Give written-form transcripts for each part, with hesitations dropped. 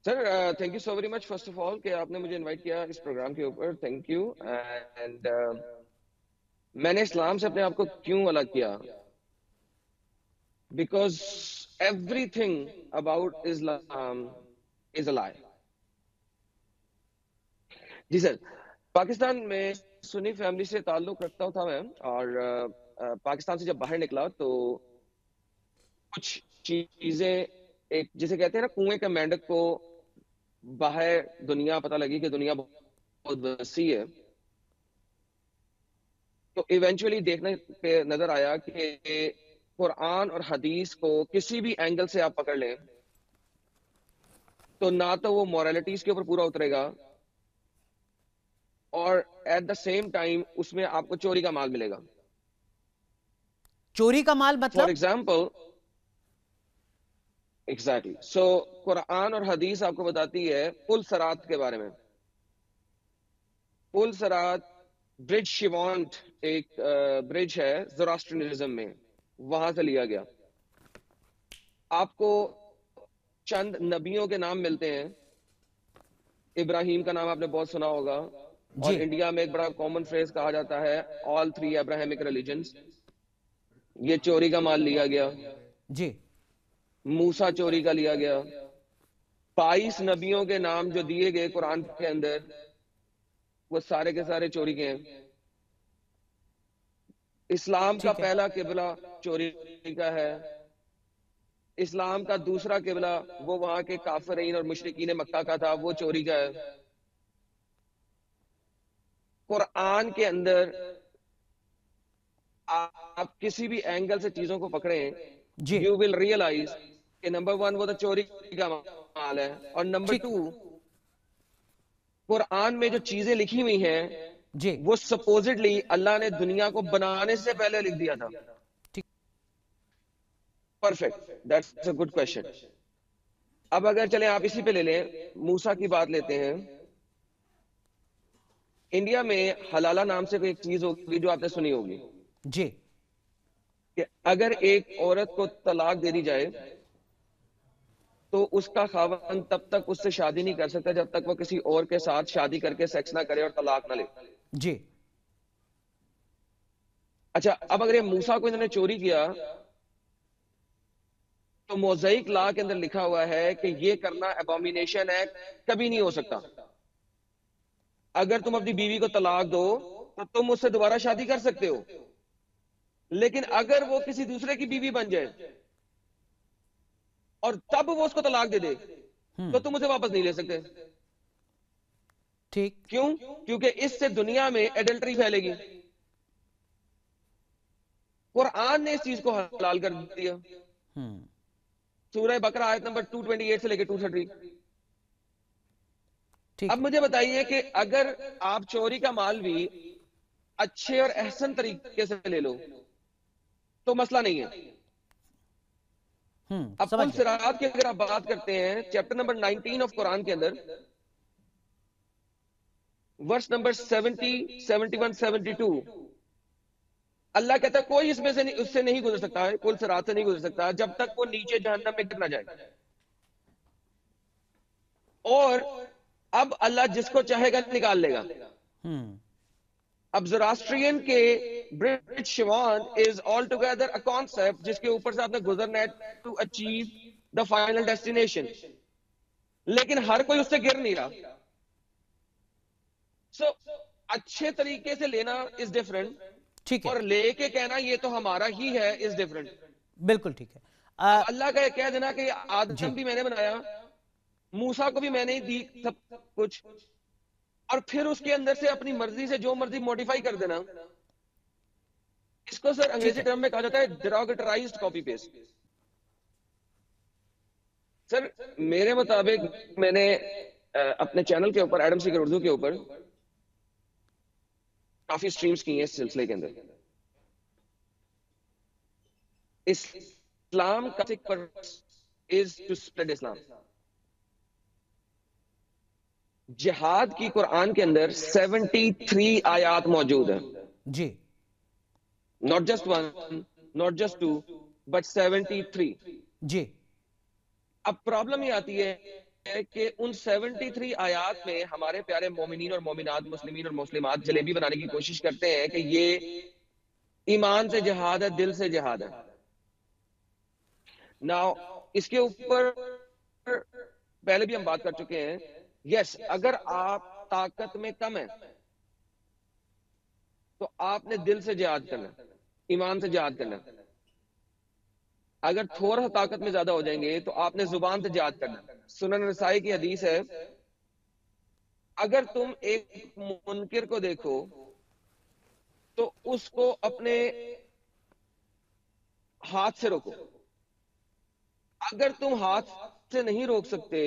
Sir thank you so very much first of all کہ آپ نے مجھے انوائٹ کیا اس پروگرام کے اوپر. Thank you. اینڈ میں نے اسلام سے اپنے آپ کو کیوں الگ کیا؟ Because every thing about Islam از اے لائی. جی سر، پاکستان میں سنی فیملی سے تعلق رکھتا تھا میں، اور پاکستان سے جب باہر نکلا تو کچھ چیزیں، ایک جسے کہتے ہیں نا کنویں کے مینڈک کو باہر دنیا پتہ لگی کہ دنیا بہت وسیع ہے. تو ایونچولی دیکھنے پہ نظر آیا کہ قرآن اور حدیث کو کسی بھی اینگل سے آپ پکڑ لیں تو نہ تو وہ مورالٹیز کے اوپر پورا اترے گا، اور ایٹ دا سیم ٹائم اس میں آپ کو چوری کا مال ملے گا. چوری کا مال فار مطلب؟ Example, exactly. سو قرآن اور حدیث آپ کو بتاتی ہے پل سرات کے بارے میں. پل سرات، برج شیوانٹ ایک برج ہے زوراسٹرنزم میں، وہاں سے لیا گیا. آپ کو چند نبیوں کے نام ملتے ہیں. ابراہیم کا نام آپ نے بہت سنا ہوگا، اور جی انڈیا میں ایک بڑا کامن فریز کہا جاتا ہے آل تھری ابراہیمک ریلیجنز. یہ چوری کا مال لیا گیا. جی موسیٰ چوری کا لیا گیا. 22 نبیوں کے نام جو دیے گئے قرآن کے اندر، وہ سارے کے سارے چوری کے ہیں. اسلام کا ٹھیک ہے. پہلا قبلہ چوری کا ہے. اسلام کا دوسرا قبلہ وہ وہاں کے کافرین اور مشرکین مکہ کا تھا، وہ چوری کا ہے. قرآن کے اندر آپ کسی بھی اینگل سے چیزوں کو پکڑیں، جی یو ول ریئلائز کہ نمبر 1 وہ تو چوری کا مال ہے، اور نمبر ٹھیک. 2 قرآن میں جو چیزیں لکھی ہوئی ہیں جی وہ سپوزڈلی اللہ نے دنیا کو بنانے سے پہلے لکھ دیا تھا. ٹھیک. Perfect, that's a good question. اب اگر چلیں آپ اسی پہ لے لیں، موسیٰ کی بات لیتے ہیں. انڈیا میں حلالہ نام سے کوئی ایک چیز ہوگی جو آپ نے سنی ہوگی، جی کہ اگر ایک عورت کو طلاق دے دی جائے تو اس کا خاوند تب تک اس سے شادی نہیں کر سکتا جب تک وہ کسی اور کے ساتھ شادی کر کے سیکس نہ کرے اور طلاق نہ لے. جی اچھا، اب اگر یہ موسیٰ کو انہوں نے چوری کیا تو موزائک لا کے اندر لکھا ہوا ہے کہ یہ کرنا ابومینیشن ہے، کبھی نہیں ہو سکتا. اگر تم اپنی بیوی کو طلاق دو تو تم اس سے دوبارہ شادی کر سکتے ہو، لیکن اگر وہ کسی دوسرے کی بیوی بن جائے اور تب وہ اس کو طلاق دے دے تو تم اسے واپس نہیں لے سکتے. ٹھیک. کیوں؟ کیونکہ اس سے دنیا میں ایڈلٹری پھیلے گی. قرآن نے اس چیز کو حلال کر دیا. سورہ بقرہ آیت نمبر 228 سے لے کے 230. ٹھیک اب ہے. مجھے بتائیے کہ اگر آپ چوری کا مال بھی اچھے اور احسن طریقے سے لے لو تو مسئلہ نہیں ہے. اب سمجھ پل گیا. صراط کی اگر آپ بات کرتے ہیں چیپٹر نمبر 19 آف قرآن کے اندر، ورس نمبر 70 71 72، اللہ کہتا ہے کوئی اس میں سے اس سے نہیں گزر سکتا ہے، پل صراط سے نہیں گزر سکتا جب تک وہ نیچے جہنم میں گر نہ جائے. اور اب اللہ جس کو چاہے گا نکال لے گا. اب زوراسٹرین کے برج شیوان از آل ٹوگیدر اے کانسیپٹ جس کے اوپر سے آپ نے گزرنا ہے to achieve the final destination, لیکن ہر کوئی اس سے گر نہیں رہا. سو اچھے طریقے سے لینا از ڈیفرنٹ، ٹھیک ہے. اور لے کے کہنا یہ تو ہمارا ہی ہے از ڈیفرنٹ. بالکل ٹھیک ہے. اب اللہ کا کہہ دینا کہ جی آدم بھی میں نے بنایا، موسیٰ کو بھی میں نے ہی دی سب کچھ، اور پھر اس کے اندر سے اپنی مرضی سے جو مرضی موڈیفائی کر دینا، اس کو سر ٹھیک انگریزی ہے. ٹرم میں کہا جاتا ہے ڈیروگیٹرائزڈ کاپی پیسٹ. سر میرے مطابق میں نے اپنے چینل کے اوپر ایڈم سیکر اردو کے اوپر کافی سٹریمز کی ہیں اس سلسلے کے اندر. اسلام کا پرپس از ٹو اسپریڈ اسلام. جہاد کی قرآن کے اندر 73 آیات موجود ہیں. جی not just one, not just two, but 73. جی اب پرابلم یہ آتی ہے کہ ان 73 آیات میں ہمارے پیارے مومنین اور مومنات، مسلمین اور مسلمات جلیبی بنانے کی کوشش کرتے ہیں کہ یہ ایمان سے جہاد ہے، دل سے جہاد ہے. ناؤ اس کے اوپر پہلے بھی ہم بات کر چکے ہیں. یس، اگر آپ طاقت میں کم ہیں تو آپ نے دل سے جہاد کرنا، ایمان سے جہاد کرنا. اگر تھوڑا طاقت میں زیادہ ہو جائیں گے تو آپ نے زبان سے جہاد کرنا. سنن نسائی کی حدیث ہے، اگر تم ایک منکر کو دیکھو تو اس کو اپنے ہاتھ سے روکو. اگر تم ہاتھ سے نہیں روک سکتے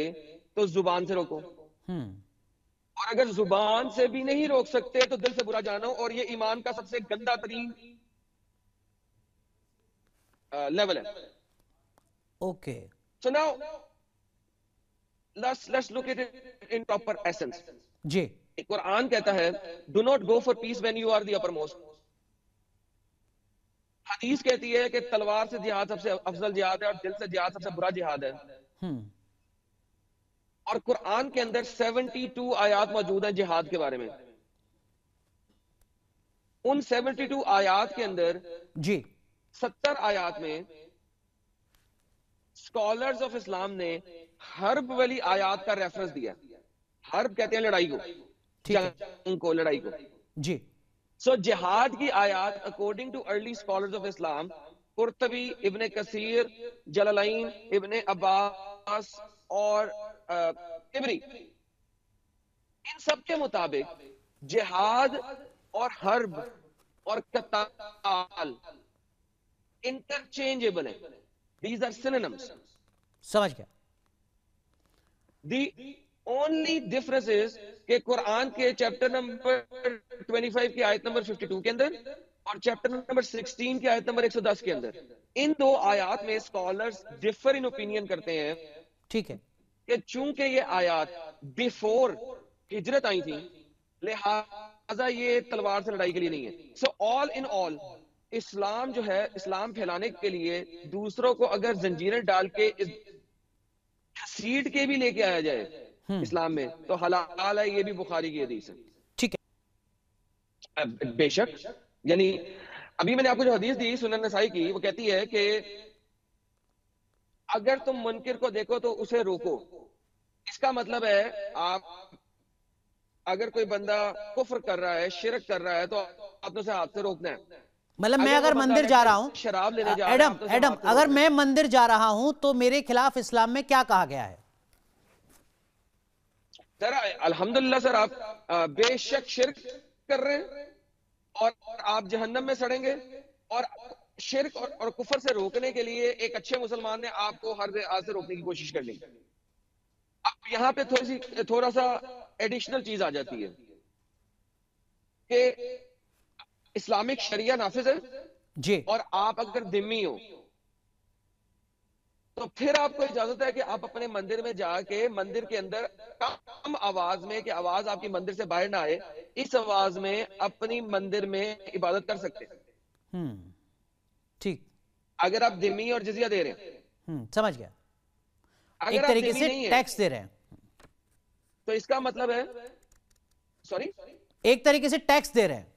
تو زبان سے روکو. اور اگر زبان سے بھی نہیں روک سکتے تو دل سے برا جانو. اور یہ ایمان کا سب سے گندا ترین لیول ہے. Okay. So now let's look at it in proper essence. جی. قرآن کہتا ہے do not go for peace when you are the uppermost. حدیث کہتی ہے کہ تلوار سے جہاد سب سے افضل جہاد ہے اور دل سے جہاد سب سے برا جہاد ہے. اور قرآن کے اندر 72 آیات موجود ہیں جہاد کے بارے میں. ان 72 آیات کے اندر جی 70 آیات میں اسکالرز آف اسلام نے حرب والی آیات کا ریفرنس دیا. حرب کہتے ہیں لڑائی کو، جنگ کو، لڑائی کو. جی. سو جہاد کی آیات according to early scholars of Islam, Qurtubi, Ibn Kathir, جلالین، ابن عباس اور طبری، ان سب کے مطابق جہاد اور حرب اور قتال انٹرچینجبل ہیں. These are synonyms. سمجھ گیا. The only difference is کہ قرآن کے چیپٹر نمبر 25 کی آیت نمبر 52 کے اندر اور چیپٹر نمبر 16 کی آیت نمبر 110 کے اندر، ان دو آیات میں اسکالرز ڈفر ان اوپینین کرتے ہیں. ٹھیک ہے. کہ چونکہ یہ آیات بیفور ہجرت آئی تھیں لہذا یہ تلوار سے لڑائی کے لیے نہیں ہے. سو آل ان آل اسلام جو ہے، اسلام پھیلانے کے لیے دوسروں کو اگر زنجیریں ڈال کے گھسیٹ کے بھی لے کے آیا جائے اسلام میں تو حلال ہے. یہ بھی بخاری کی حدیث ہے. ٹھیک ہے. بے شک، یعنی ابھی میں نے آپ کو جو حدیث دی سنن نسائی کی، وہ کہتی ہے کہ اگر تم منکر کو دیکھو تو اسے روکو. اس کا مطلب ہے آپ اگر کوئی بندہ کفر کر رہا ہے، شرک کر رہا ہے تو آپ نے اسے ہاتھ سے روکنا ہے. مطلب میں اگر مندر جا رہا ہوں، شراب لینے جا رہا ہے، ایڈم اگر میں مندر جا رہا ہوں تو میرے خلاف اسلام میں کیا کہا گیا ہے؟ سر الحمدللہ سر آپ بے شک شرک کر رہے ہیں اور آپ جہنم میں سڑیں گے. اور شرک اور کفر سے روکنے کے لیے ایک اچھے مسلمان نے آپ کو ہر راہ سے روکنے کی کوشش کرنی. اب یہاں پہ تھوڑا سا ایڈیشنل چیز آ جاتی ہے کہ اسلامک شریعہ نافذ ہے جی. اور آپ اگر ذمہ ہو تو پھر آپ کو اجازت ہے کہ آپ اپنے مندر میں جا کے مندر کے اندر کم آواز میں، کہ آواز آپ کی مندر سے باہر نہ آئے، اس آواز میں اپنی مندر میں عبادت کر سکتے ہیں. ٹھیک. اگر آپ ذمہ اور جزیہ دے رہے ہیں، سمجھ گیا. اگر ایک طریقے سے ٹیکس دے رہے ہیں تو اس کا مطلب ہے سوری ایک طریقے سے ٹیکس دے رہے ہیں.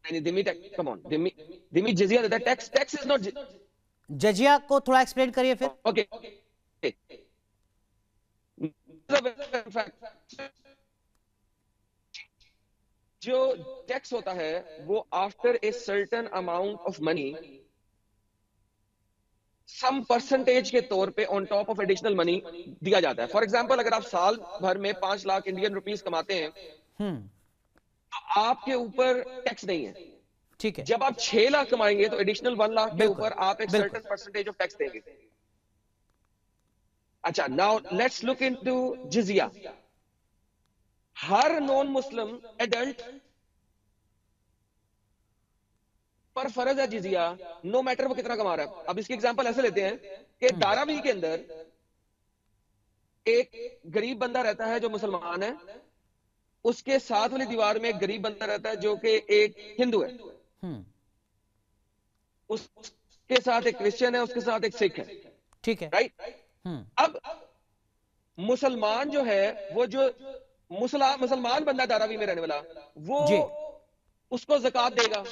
ذمہ جزیہ دیتا ہے. Tax is not. جزیہ کو تھوڑا ایکسپلین کریے پھر. اوکے. جو ٹیکس ہوتا ہے وہ after a certain amount of money, some percentage کے طور پہ آن ٹاپ آف ایڈیشنل منی دیا جاتا ہے. فار ایگزامپل اگر آپ سال بھر میں 5 لاکھ انڈین روپیز کماتے ہیں تو آپ کے اوپر ٹیکس نہیں ہے. ٹھیک ہے. جب آپ 6 لاکھ کمائیں گے تو ایڈیشنل 1 لاکھ کے اوپر آپ ایک سرٹن پرسنٹیج آف ٹیکس دیں گے. اچھا ناؤ لیٹس لک انٹو جزیہ. ہر نان مسلم ایڈلٹ پر فرض ہے جزیہ، نو میٹر وہ کتنا کما رہا ہے. اب اس کی ایگزامپل ایسے لیتے ہیں کہ دھاراوی کے اندر ایک غریب بندہ رہتا ہے جو مسلمان ہے، اس کے ساتھ والی دیوار میں ایک غریب بندہ رہتا ہے جو کہ ایک ہندو ہے، اس کے ساتھ ایک کرسچن ہے، اس کے ساتھ ایک سکھ ہے. ٹھیک ہے. رائٹ. اب مسلمان جو ہے وہ جو مسلمان بندہ دھاراوی میں رہنے والا وہ جی اس کو زکوٰۃ دے گا،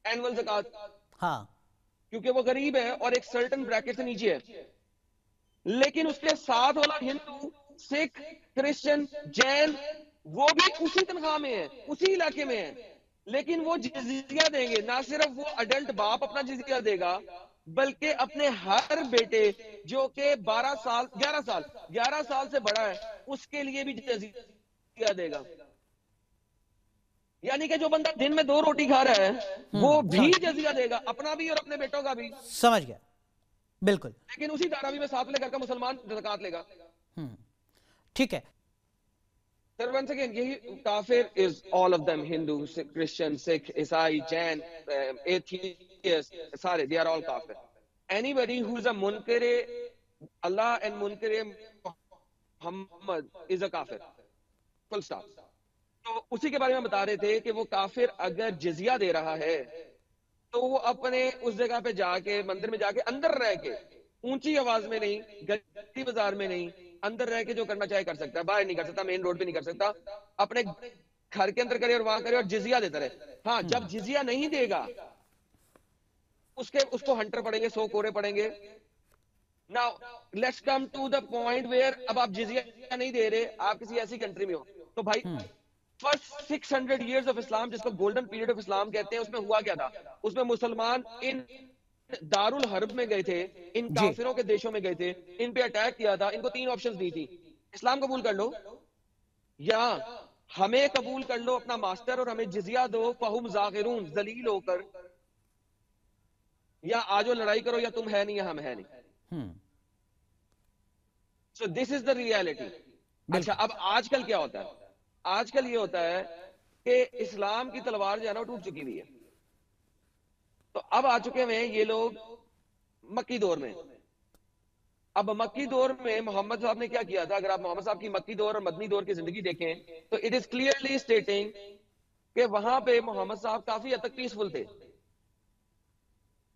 اینول زکوٰۃ، ہاں کیونکہ وہ غریب ہے اور ایک سرٹن بریکٹ سے نیچے ہے. لیکن اس کے ساتھ والا ہندو، سکھ، کرسچن، جین وہ بھی اسی تنخواہ میں ہے، اسی علاقے میں ہے، لیکن وہ جزیہ دیں گے. نہ صرف وہ اڈلٹ باپ اپنا جزیہ دے گا بلکہ اپنے ہر بیٹے جو کہ 11 سال سے بڑا ہے اس کے لیے بھی جزیہ دے گا. یعنی کہ جو بندہ دن میں 2 روٹی کھا رہا ہے وہ بھی جزیہ دے گا، اپنا بھی اور اپنے بیٹوں کا بھی. سمجھ گیا، بالکل. لیکن اسی دھاراوی میں ساتھ لے کر کا مسلمان زکوٰۃ لے گا. ٹھیک ہے. Sir, once again, یہی کافر is all of them, Hindu, Christian, Sikh, Isai, Jain, atheist, سارے they are all kafir. Anybody who is a munkar Allah and munkar Muhammad is a kafir. Full stop. تو اسی کے بارے میں بتا رہے تھے کہ وہ کافر اگر جزیہ دے رہا ہے تو وہ اپنے اس جگہ پہ جا کے مندر میں جا کے اندر رہ کے اونچی آواز میں نہیں، گلی بازار میں نہیں، اندر رہ کے جو کرنا چاہے کر سکتا ہے، باہر نہیں کر سکتا، مین روڈ پہ نہیں کر سکتا، اپنے گھر کے اندر کرے اور وہاں کرے اور جزیہ دیتا رہے. ہاں جب جزیہ نہیں دے گا اس کو ہنٹر پڑیں گے، 100 کورے پڑیں گے. Now let's come to the point where اب آپ جزیہ نہیں دے رہے، آپ کسی ایسی کنٹری میں ہو تو بھائی فرسٹ 600 years of اسلام جس کو گولڈن پیریڈ آف اسلام کہتے ہیں، اس میں ہوا کیا تھا؟ اس میں مسلمان ان دار الحرب میں گئے تھے، ان کافروں کے دیشوں میں گئے تھے، ان پہ اٹیک کیا تھا، ان کو 3 آپشنز دی تھی: اسلام قبول کر لو، یا ہمیں قبول کر لو اپنا ماسٹر اور ہمیں جزیہ دو فہم ظاہرون ذلیل ہو کر، یا آجو لڑائی کرو، یا تم ہے نہیں یا ہم ہے نہیں. So this is the reality. اچھا اب آج کل کیا ہوتا ہے؟ آج کل یہ ہوتا ہے کہ اسلام کی تلوار جو ہے نا ٹوٹ چکی ہوئی ہے. تو اب آ چکے ہیں یہ لوگ مکی دور میں. اب مکی دور میں محمد صاحب نے کیا کیا تھا؟ اگر آپ محمد صاحب کی مکی دور اور مدنی دور کی زندگی دیکھیں تو اٹ از کلیئرلی اسٹیٹنگ کہ وہاں پہ محمد صاحب کافی حد تک پیسفل تھے،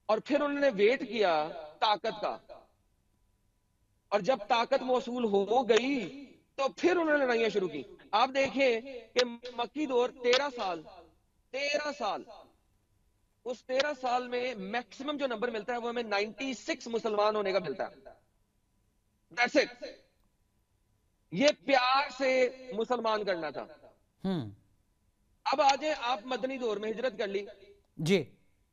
اور پھر انہوں نے ویٹ کیا طاقت کا، اور جب طاقت موصول ہو گئی تو پھر انہوں نے لڑائیاں شروع کی. آپ دیکھیں کہ مکی دور 13 سال اس 13 سال میں میکسیمم جو نمبر ملتا ہے وہ ہمیں 96 مسلمان ہونے کا ملتا ہے. That's it. یہ پیار سے مسلمان کرنا تھا. اب آجیں آپ مدنی دور میں ہجرت کر لی. جی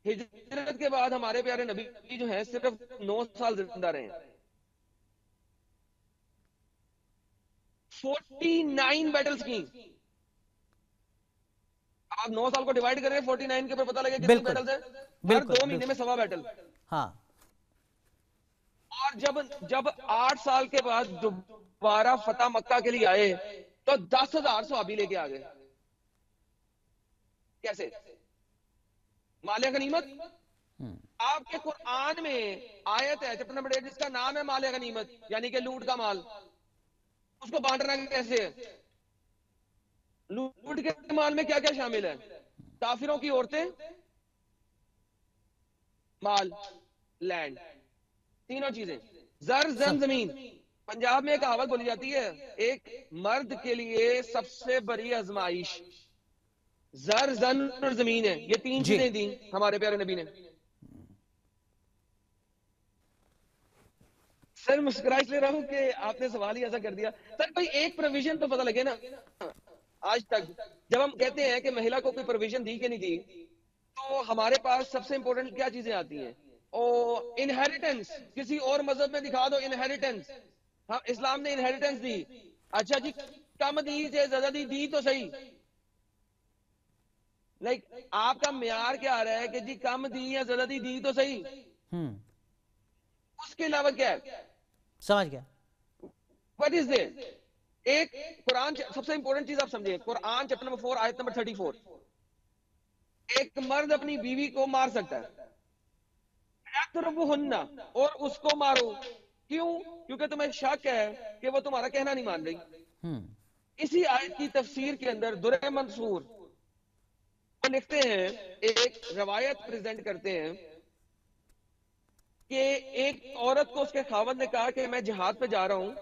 ہجرت کے بعد ہمارے پیارے نبی جو ہیں صرف 9 سال زندہ رہے ہیں. 49 بیٹلز کی. آپ 9 سال کو ڈیوائیڈ کریں 49 کے اوپر پتہ لگے کتنے بیٹلز ہیں. ہر 2 مہینے میں 1.25 بیٹل. ہاں. اور جب 8 سال کے بعد دوبارہ فتح مکہ کے لیے آئے تو 10,000 صحابی لے کے آ گئے. کیسے؟ مال غنیمت. آپ کے قرآن میں آیت ہے چیپٹر نمبر 8 جس کا نام ہے مال غنیمت، یعنی کہ لوٹ کا مال. اس کو بانٹنا کیسے ہے؟ لوٹ کے مال میں کیا کیا شامل ہے؟ کافروں کی عورتیں، مال، لینڈ، تینوں چیزیں. زر زن زمین. پنجاب میں ایک کہاوت بولی جاتی ہے، ایک مرد کے لیے سب سے بڑی آزمائش زر زن اور زمین ہے. یہ 3 چیزیں دیں ہمارے پیارے نبی نے. سر مسکرا اس لے رہا ہوں کہ آپ نے سوال ہی ایسا کر دیا. سر کوئی ایک پروویژن تو پتہ لگے نا. آج تک جب ہم کہتے ہیں کہ مہیلا کو کوئی پروویژن دی کہ نہیں دی تو ہمارے پاس سب سے امپورٹنٹ کیا چیزیں آتی ہیں؟ انہیریٹنس. کسی اور مذہب میں دکھا دو انہیریٹنس. ہاں اسلام نے انہیریٹنس دی. اچھا جی کم دی سے زیادہ دی تو صحیح. لائک آپ کا معیار کیا آ رہا ہے کہ جی کم دی یا زیادہ دی تو صحیح. اس کے علاوہ کیا ہے؟ سمجھ گیا. What is there؟ ایک قرآن سب سے امپورٹنٹ چیز آپ سمجھیں، قرآن چیپٹر نمبر 4 آیت نمبر 34. ایک مرد اپنی بیوی کو مار سکتا ہے، اور اس کو مارو. کیوں؟ کیونکہ تمہیں شک ہے کہ وہ تمہارا کہنا نہیں مان رہی. اسی آیت کی تفسیر کے اندر درہ منصور وہ لکھتے ہیں، ایک روایت پریزنٹ کرتے ہیں کہ ایک عورت کو اس کے خاوند نے کہا کہ میں جہاد پہ جا رہا ہوں،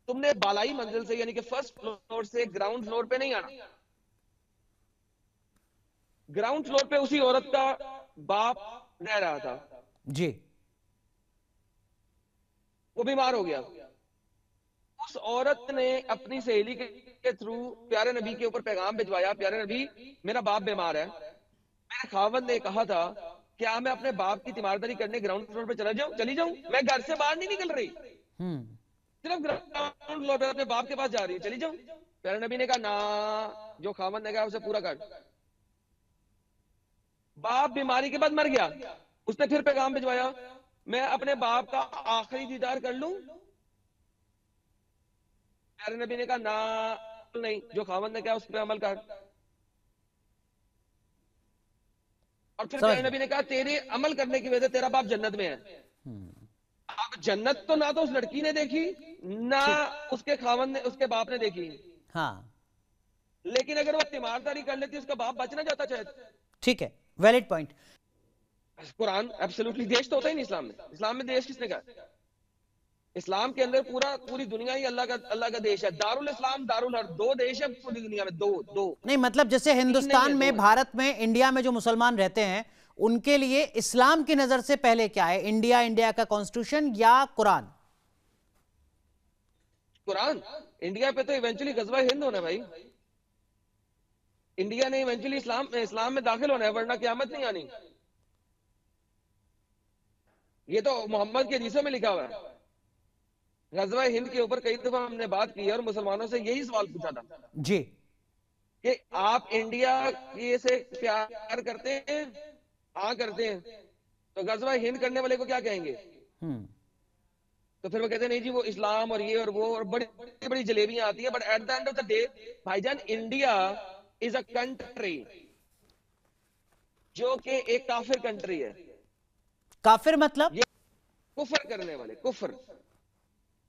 تم نے بالائی منزل سے یعنی کہ فرسٹ فلور سے گراؤنڈ فلور پہ نہیں آنا. گراؤنڈ فلور پہ اسی عورت کا باپ رہ رہا تھا جی. وہ بیمار ہو گیا. اس عورت نے اپنی سہیلی کے تھرو پیارے نبی کے اوپر پیغام بھجوایا، پیارے نبی میرا باپ بیمار ہے، میرے خاوند نے کہا تھا کیا میں اپنے باپ کی تیمارداری کرنے گراؤنڈ فلور پہ چلی جاؤں، میں گھر سے باہر نہیں نکل رہی، صرف گراؤنڈ فلور پہ اپنے باپ کے پاس جا رہی ہے، چلی جاؤں. پیارے نبی نے کہا نا، جو خاوند نے کہا اسے پورا کر. باپ بیماری کے بعد مر گیا. اس نے پھر پیغام بھجوایا میں اپنے باپ کا آخری دیدار کر لوں. پیارے نبی نے کہا نا نہیں، جو خاوند نے کہا اس پہ عمل کر. اور پھر پیارے نبی نے کہا تیرے عمل کرنے کی وجہ سے تیرا باپ جنت میں ہے. اب جنت تو نہ تو اس لڑکی نے دیکھی نہ اس کے خاوند نے، اس کے باپ نے دیکھی. ہاں لیکن اگر وہ تیمارداری کر لیتی اس کا باپ بچ نہ جاتا شاید. ٹھیک ہے، ویلڈ پوائنٹ. قرآن ایبسولوٹلی دیش تو ہوتا ہی نہیں اسلام میں. اسلام میں دیش کس نے کہا؟ اسلام کے اندر پوری دنیا ہی اللہ کا دیش ہے. دارالاسلام دارالحرب، دو دیش ہے پوری دنیا میں، دو نہیں مطلب جیسے ہندوستان میں، بھارت میں، انڈیا میں جو مسلمان رہتے ہیں ان کے لیے اسلام کی نظر سے پہلے کیا ہے؟ انڈیا کا کانسٹیٹیوشن یا قرآن؟ قرآن. انڈیا پہ تو ایونچولی غزوہ ہند ہونا ہے بھائی. انڈیا نے ایونچولی اسلام میں داخل ہونا ہے، ورنہ قیامت نہیں آنی. یہ تو محمد کے حدیثوں میں لکھا ہوا ہے. غزوہ ہند کے اوپر کئی دفعہ ہم نے بات کی اور مسلمانوں سے یہی سوال پوچھا تھا جی کہ آپ انڈیا سے پیار کرتے ہیں؟ ہاں کرتے ہیں. تو غزوہ ہند کرنے والے کو کیا کہیں گے؟ تو پھر وہ کہتے ہیں نہیں جی وہ اسلام اور یہ اور وہ، اور بڑی بڑی جلیبیاں آتی ہیں. But at the end of the day بھائی جان، انڈیا از اے کنٹری جو کہ ایک کافر کنٹری ہے. کافر مطلب کفر کرنے والے، کفر،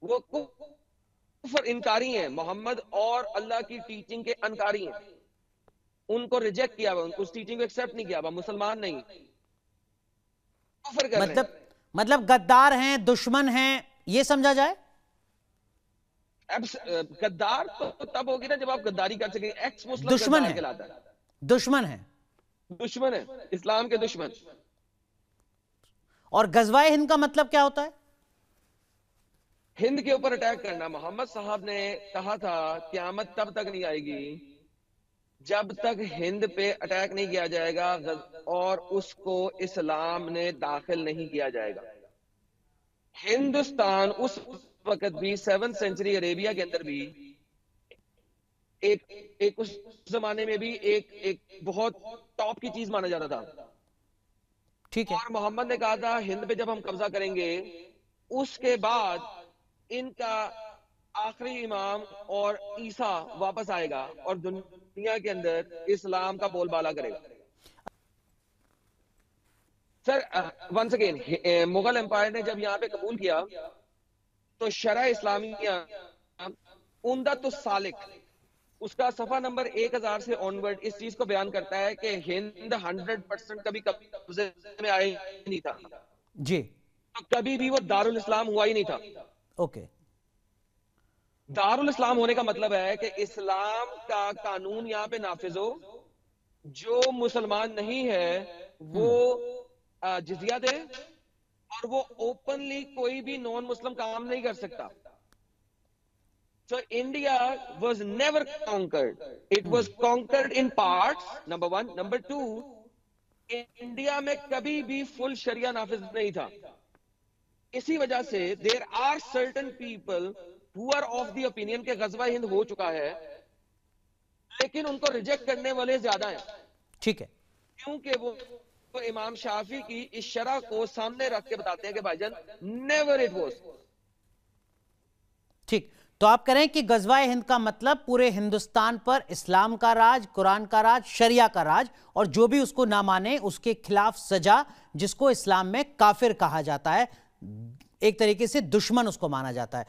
وہ کفر انکاری ہیں، محمد اور اللہ کی ٹیچنگ کے انکاری ہیں. ان کو ریجیکٹ کیا ہوا، اس ٹیچنگ کو ایکسپٹ نہیں کیا ہوا، مسلمان نہیں، کفر کر رہے ہیں. مطلب غدار ہیں، دشمن ہیں، یہ سمجھا جائے؟ غدار تو تب ہوگی نا جب آپ غداری کر سکیں. ایکس مسلم دشمن ہے، کہلاتا ہے. دشمن ہے، دشمن ہے، اسلام کے دشمن. اور غزوہ ہند کا مطلب کیا ہوتا ہے؟ ہند کے اوپر اٹیک کرنا. محمد صاحب نے کہا تھا قیامت تب تک نہیں آئے گی جب تک ہند پہ اٹیک نہیں کیا جائے گا اور اس کو اسلام نے داخل نہیں کیا جائے گا. ہندوستان اس وقت بھی 7th سینچری عربیہ کے اندر بھی ایک اس زمانے میں بھی ایک بہت ٹاپ کی چیز مانا جاتا تھا. ٹھیک ہے. اور محمد نے کہا تھا ہند پہ جب ہم قبضہ کریں گے اس کے بعد ان کا آخری امام اور عیسیٰ واپس آئے گا اور دنیا کے اندر اسلام کا بول بالا کرے گا. سر ونس اگین مغل امپائر نے جب یہاں پہ قبول کیا تو شرع اسلامیہ عمدۃ السالک اس کا صفحہ نمبر 1000 سے آنورڈ اس چیز کو بیان کرتا ہے کہ ہند 100% کبھی قبضے میں آئے نہیں تھا. جی کبھی بھی وہ دارالاسلام ہوا ہی نہیں تھا. اوکے. دارالاسلام ہونے کا مطلب ہے کہ اسلام کا قانون یہاں پہ نافذ ہو، جو مسلمان نہیں ہے وہ جزیہ دے، اور وہ اوپنلی کوئی بھی نان مسلم کام نہیں کر سکتا. So India was never conquered. It was conquered in parts, number one. Number two, India میں کبھی بھی فل شریعہ نافذ نہیں تھا. اسی وجہ سے there are certain people who are of the opinion کہ غزوہ ہند ہو چکا ہے، لیکن ان کو ریجیکٹ کرنے والے زیادہ ہیں. ٹھیک ہے. کیونکہ وہ امام شافعی کی اس شرح کو سامنے رکھ کے بتاتے ہیں کہ بھائی جان never it was. ٹھیک. تو آپ کریں کہ غزوہ ہند کا مطلب پورے ہندوستان پر اسلام کا راج، قرآن کا راج، شریعہ کا راج، اور جو بھی اس کو نہ مانے اس کے خلاف سزا، جس کو اسلام میں کافر کہا جاتا ہے، ایک طریقے سے دشمن اس کو مانا جاتا ہے.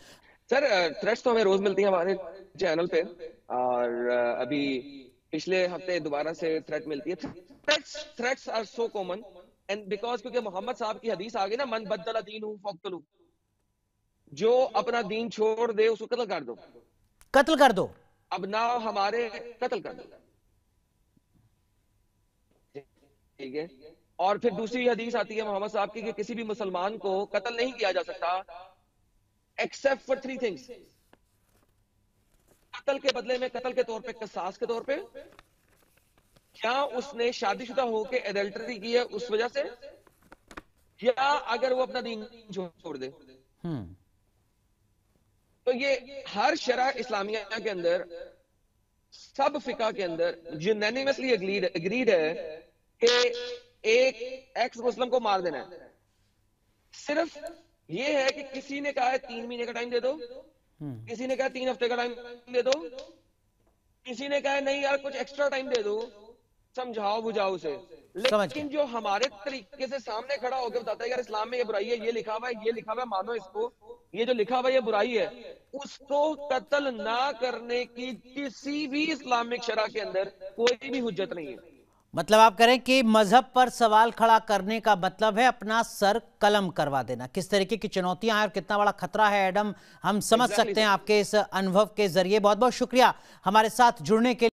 سر تھریٹس تو ہمیں روز ملتی ہیں ہمارے چینل پہ، اور ابھی پچھلے ہفتے دوبارہ سے تھریٹ ملتی ہے. Threats are so common and because کیونکہ محمد صاحب کی حدیث آگے نا من بدل دینہ فاقتلوہ، جو اپنا دین چھوڑ دے اس کو قتل کر دو، قتل کر دو. اب نہ ہمارے قتل کر دو، ٹھیک ہے. اور پھر دوسری حدیث آتی ہے محمد صاحب کی کہ کسی بھی مسلمان کو قتل نہیں کیا جا سکتا ایکسپٹ فار 3 things. قتل کے بدلے میں قتل کے طور پہ، قصاص کے طور پہ، کیا اس نے شادی شدہ ہو کے ایڈلٹری کی ہے اس وجہ سے، یا اگر وہ اپنا دین چھوڑ دے. تو یہ ہر شرع اسلامیہ کے اندر، سب فقہ کے اندر یونینیمسلی اگریڈ ہے کہ ایک ایکس مسلم کو مار دینا ہے. صرف یہ ہے کہ کسی نے کہا ہے 3 مہینے کا ٹائم دے دو، کسی نے کہا 3 ہفتے کا ٹائم دے دو، کسی نے کہا نہیں یار کچھ ایکسٹرا ٹائم دے دو، سمجھاؤ بجھاؤ اسے. لیکن جو ہمارے طریقے سے سامنے کھڑا ہو کے بتاتا ہے یار اسلام میں یہ برائی ہے، یہ لکھا ہوا ہے، یہ لکھا ہوا ہے، مانو اس کو، یہ جو لکھا ہوا ہے یہ برائی ہے، اس کو قتل نہ کرنے کی کسی بھی اسلامک شرع کے اندر کوئی بھی حجت نہیں ہے. مطلب آپ کہہ رہے ہیں کہ مذہب پر سوال کھڑا کرنے کا مطلب ہے اپنا سر قلم کروا دینا. کس طریقے کی چنوتیاں ہیں اور کتنا بڑا خطرہ ہے ایڈم، ہم سمجھ سکتے ہیں آپ کے اس انبھو کے ذریعے. بہت بہت شکریہ ہمارے ساتھ جڑنے کے